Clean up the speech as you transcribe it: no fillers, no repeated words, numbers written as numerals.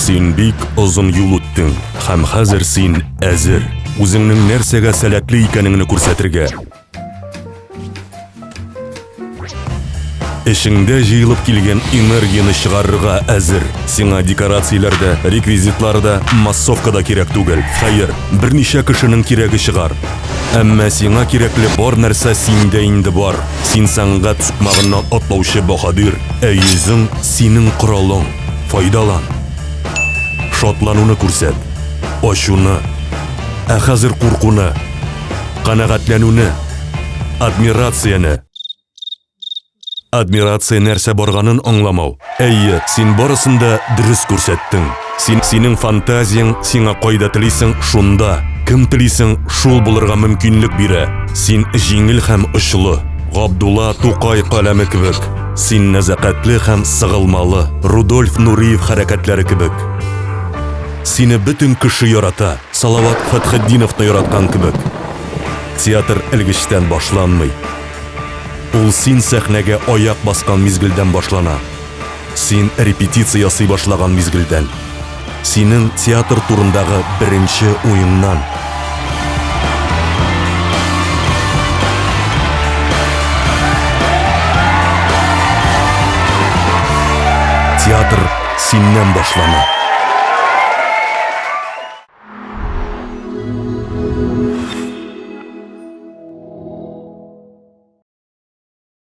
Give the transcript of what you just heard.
Син бик озын юл үттең, һәм хәзер син әзер. Үзеңнең нәрсәгә сәләтле икәнеңне күрсәтергә. Эшеңдә җыелып килгән энергияны чыгарырга әзер. Сиңа декорацияләрдә, реквизитларда, массовкада кирәк түгел. Хәер, берничә кешенең кирәге чыгар. Әмма сиңа кирәкле бар нәрсә синдә инде бар. Син сәнгать сукмагыннан атлаучы баһадир, ә йөзең синең коралың. Файдалан. Шатлануны күрсәт. Ачуны, ә хәзер куркуны, канәгатьләнүне, адмирацияне. Адмирация нәрсә барганын аңламау. Әйе, син барысын да дөрес күрсәттең. Синең фантазияң сиңа кайда телисең шунда. Кем телисең шул булырга мөмкинлек бирә. Син җиңел һәм очлы. Габдулла Тукай каләме кебек. Син нәзакәтле һәм сыгылмалы. Рудольф Нуриев хәрәкәтләре кебек. Сине бөтен кеше ярата. Салават Фатхетдиновны яраткан кебек. Театр элгечтән башланмый. Ул син сәхнәгә аяк баскан мизгелдән башлана. Син репетиция ясый башлаган мизгелдән. Синең театр турындагы беренче уеннан. Театр синнән башлана.